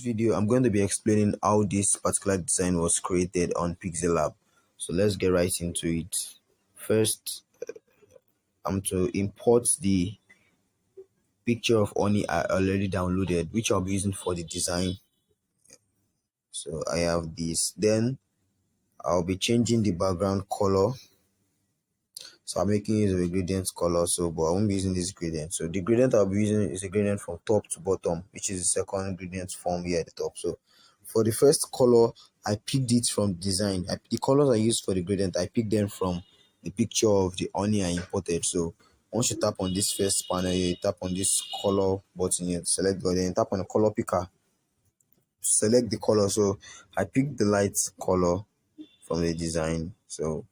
video, I'm going to be explaining how this particular design was created on Pixel. So let's get right into it. First, I'm to import the picture of Oni I already downloaded, which I'll be using for the design. So I have this. Then I'll be changing the background color. So I'm making use of a gradient color, but I won't be using this gradient. So the gradient I'll be using is a gradient from top to bottom, which is the second gradient form here at the top. So for the first color, I picked it from design. The colors I used for the gradient, I picked them from the picture of the Oni I imported. So once you tap on this first panel here, you tap on this color button here, select, then tap on the color picker, select the color. So I picked the light color from the design. So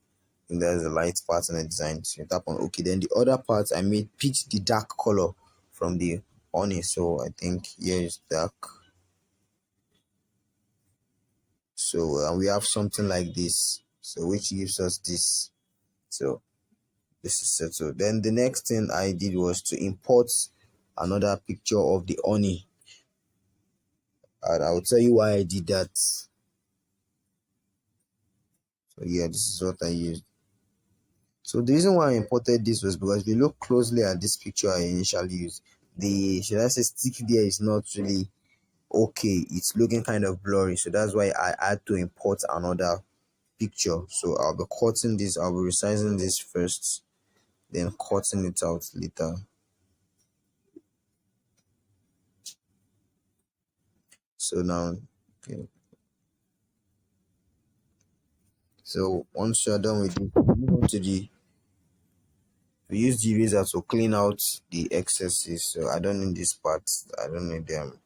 there's a light part in the design, so you tap on OK. Then the other part I made picked the dark color from the Oni. So I think here is dark. So we have something like this, so which gives us this. So this is set. So then the next thing I did was to import another picture of the Oni, and I'll tell you why I did that. So yeah, this is what I used. So the reason why I imported this was because if you look closely at this picture I initially used, the, should I say, stick there is not really okay. It's looking kind of blurry. So that's why I had to import another picture. So I'll be cutting this, I'll be resizing this first, then cutting it out later. So now, okay. So once you're done with it, move on to we use the eraser to clean out the excesses. So I don't need this part, I don't need them.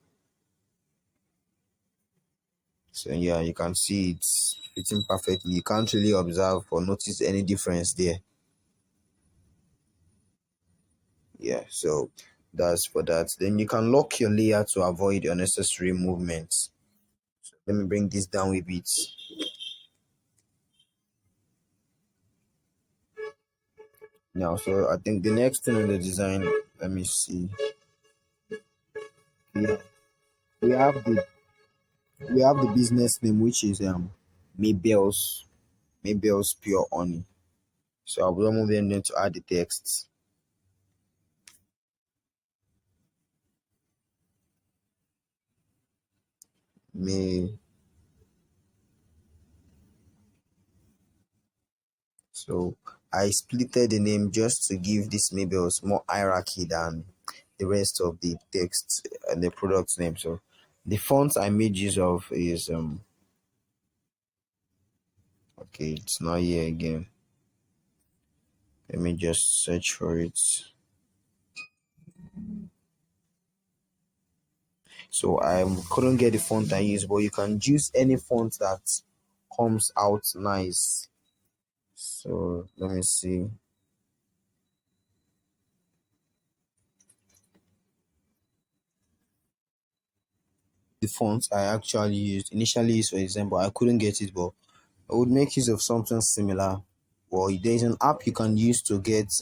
So yeah, you can see it's fitting perfectly. You can't really observe or notice any difference there. Yeah, so that's for that. Then you can lock your layer to avoid unnecessary movements. So let me bring this down a bit. Now, so I think the next thing in the design, let me see. Yeah, we have the business name, which is Mabel's Pure Honey. So I'll remove them then to add the text. May So I splitted the name just to give this Mabel's more hierarchy than the rest of the text and the product name. So the font I made use of is okay, it's not here again. Let me just search for it. So I couldn't get the font I use, but you can use any font that comes out nice. So let me see. The font I actually used initially used, for example, I couldn't get it, but I would make use of something similar. Well, there's an app you can use to get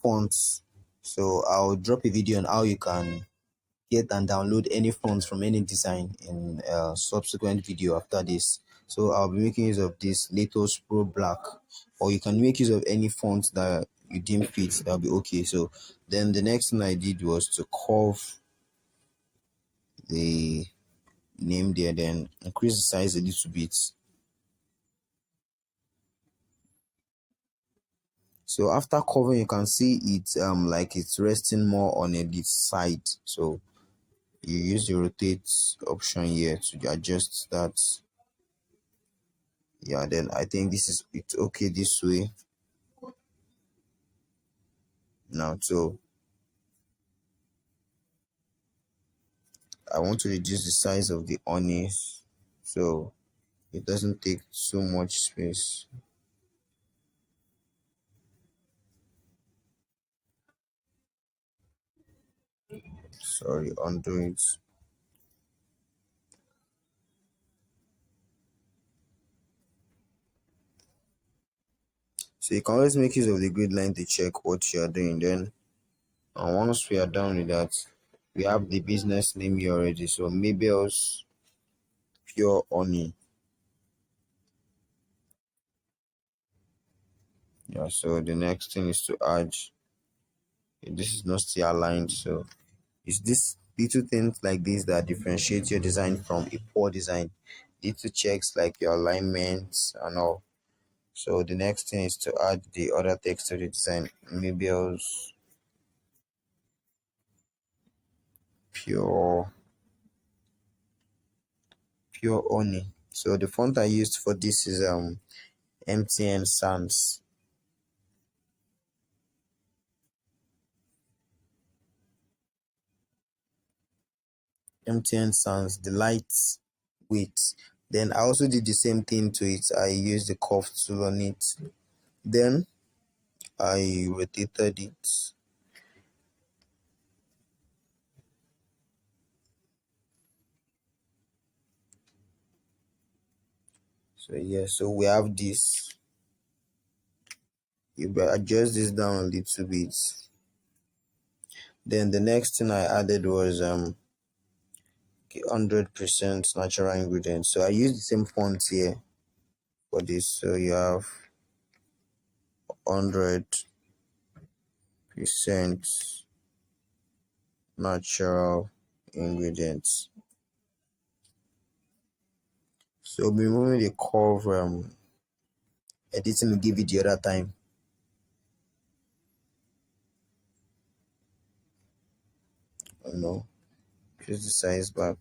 fonts. So I'll drop a video on how you can get and download any fonts from any design in a subsequent video after this. So I'll be making use of this Latos Pro Black, or you can make use of any font that you deem fit. That'll be okay. So then the next thing I did was to curve the name there, then increase the size a little bit. So after covering, you can see it's like it's resting more on this side. So you use the rotate option here to adjust that. Yeah, then I think it's okay this way. Now, so I want to reduce the size of the onions so it doesn't take so much space. Sorry, undo it. So you can always make use of the grid line to check what you are doing. Then and once we are done with that, We have the business name here already. So Mabel's Pure Honey. Yeah, so the next thing is to add, this is not still aligned, so it's this little things like this that differentiate your design from a poor design. Little checks like your alignments and all. So the next thing is to add the other text to the design. Mabel's Pure Pure Honey. So the font I used for this is MTN Sans. MTN Sans, the light weight. Then I also did the same thing to it. I used the curved tool on it. Then I rotated it. So yeah, so we have this. You adjust this down a little bit. Then the next thing I added was 100% natural ingredients. So I use the same font here for this. So you have 100% natural ingredients. So be removing the curve editing will give it the other time. You know, increase the size back.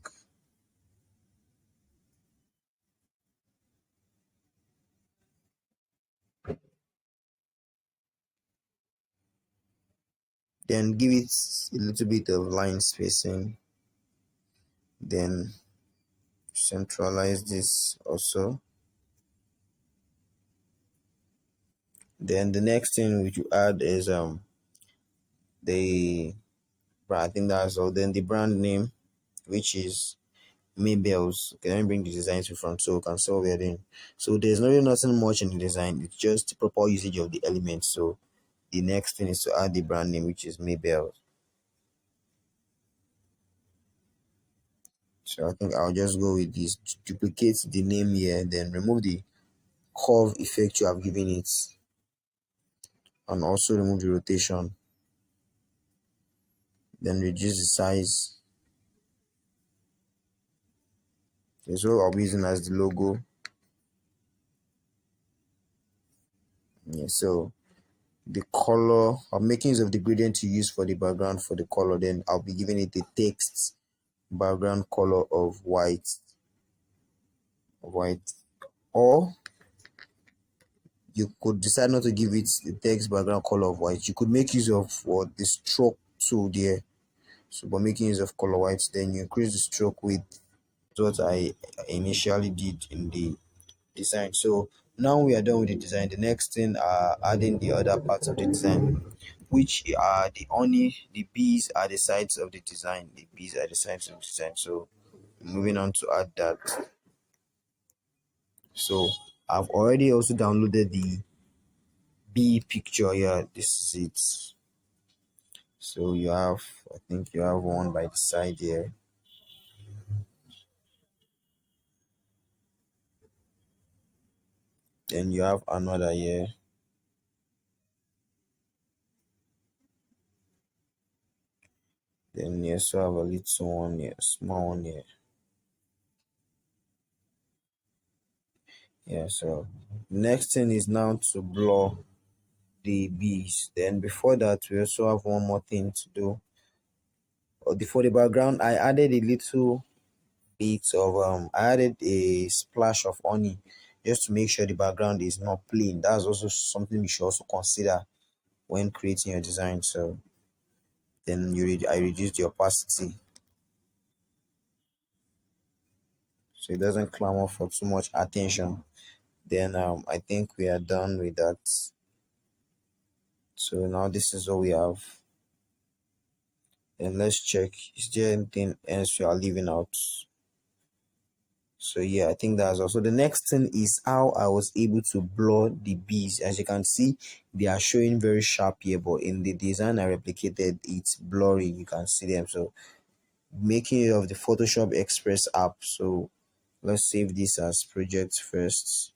Then give it a little bit of line spacing. Then centralize this also. Then the next thing which you add is the I think that's all. Then the brand name, which is Mabel's. Okay, let me bring the design to front so you can see what we're doing. So there's really nothing much in the design, it's just proper usage of the elements. So the next thing is to add the brand name, which is Mabel. So I think I'll just go with this, duplicate the name here, then remove the curve effect you have given it, and also remove the rotation. Then reduce the size. This is what I'll be using as the logo. Yeah, so the color, I'm making use of the gradient to use for the background for the color. Then I'll be giving it a text background color of white, or you could decide not to give it the text background color of white. You could make use of what the stroke tool there. So by making use of color white, then you increase the stroke width. What I initially did in the design. So now we are done with the design. The next thing are adding the other parts of the design, which are the honey, the bees are the sides of the design. The bees are the sides of the design. So moving on to add that. So I've already also downloaded the bee picture here. This is it. So you have, I think you have one by the side here. Then you have another here. Then you also have a little one here, small one here. Yeah, so next thing is now to blur the bees. Then before that, we also have one more thing to do. Before the background, I added a little bit of I added a splash of honey just to make sure the background is not plain. That's also something you should also consider when creating your design. So then I reduce the opacity so it doesn't clamor for too much attention. Then I think we are done with that. So now this is what we have. Then let's check, is there anything else you are leaving out? So yeah, I think that's also the next thing is how I was able to blur the bees. As you can see, they are showing very sharp here, but in the design I replicated, it's blurry. You can see them. So making use of the Photoshop Express app. So let's save this as project first.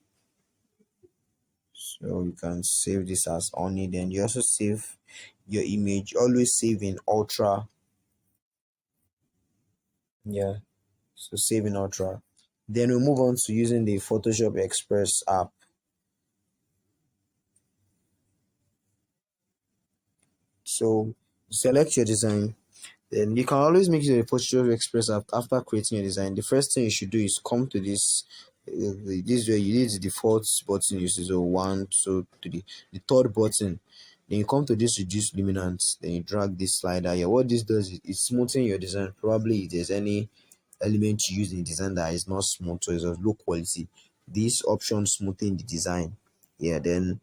So you can save this as only, then you also save your image. Always save in ultra. Yeah, so save in ultra. Then we move on to using the Photoshop Express app. So select your design. Then you can always make use of the Photoshop Express app after creating your design. The first thing you should do is come to this. This way you need the default button. You see, so one, two, three. The third button. Then you come to this reduce luminance. Then you drag this slider here. What this does is it's smoothing your design. Probably if there's any element you use in the design that is not smooth or is of low quality, this option smoothing the design. Yeah, then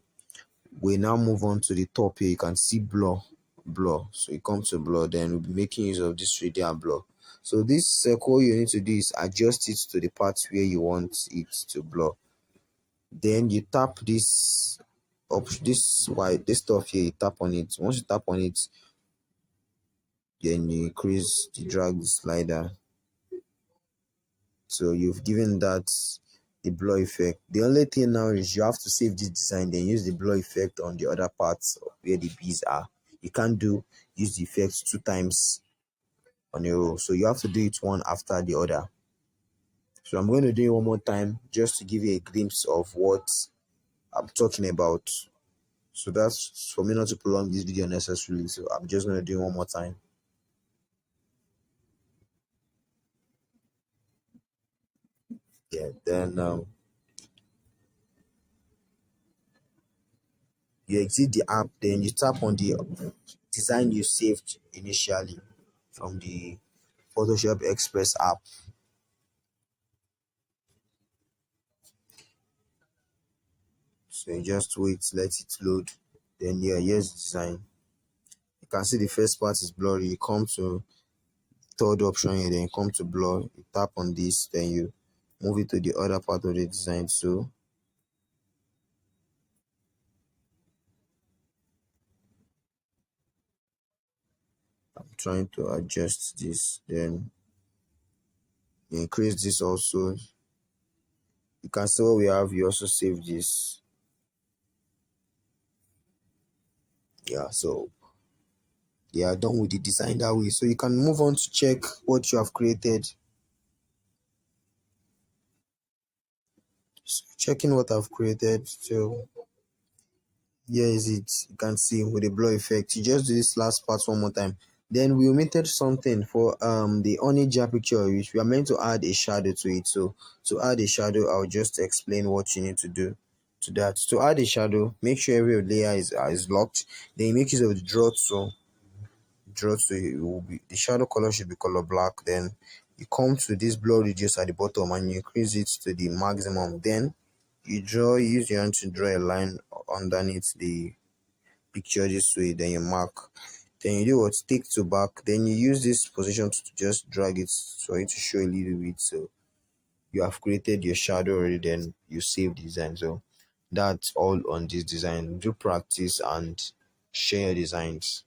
we now move on to the top here. You can see blur. So you come to blur, then we'll be making use of this radial blur. So this circle you need to do is adjust it to the part where you want it to blur. Then you tap this up, this white, this stuff here, you tap on it. Once you tap on it, then you increase the drag slider. So you've given that the blur effect. The only thing now is you have to save this design, then use the blur effect on the other parts where the bees are. You can't use the effect two times on a row, so you have to do it one after the other. So I'm going to do it one more time just to give you a glimpse of what I'm talking about. So that's for me not to prolong this video necessarily. So I'm just going to do it one more time. Yeah, then you exit the app, then you tap on the design you saved initially from the Photoshop Express app. So you just wait, let it load. Then yeah, here's the design. You can see the first part is blurry. You come to third option here, then you come to blur. You tap on this, then you move it to the other part of the design. So I'm trying to adjust this, then increase this also. You can see what we have. You also save this. Yeah, so you are done with the design that way. So you can move on to check what you have created. So checking what I've created. So here is it. You can see with the blur effect. You just do this last part one more time. Then we omitted something for the onager picture, which we are meant to add a shadow to it. So to add a shadow, I'll just explain what you need to do to that. To add a shadow, make sure every layer is locked. Then you make use of the draw tool. It will be the shadow color should be color black. Then you come to this blur reduce at the bottom and you increase it to the maximum. Then use your hand to draw a line underneath the picture this way, then you mark. Then you do what, stick to back, then you use this position to just drag it for it to show a little bit. So you have created your shadow already, then you save the design. So that's all on this design. Do practice and share your designs.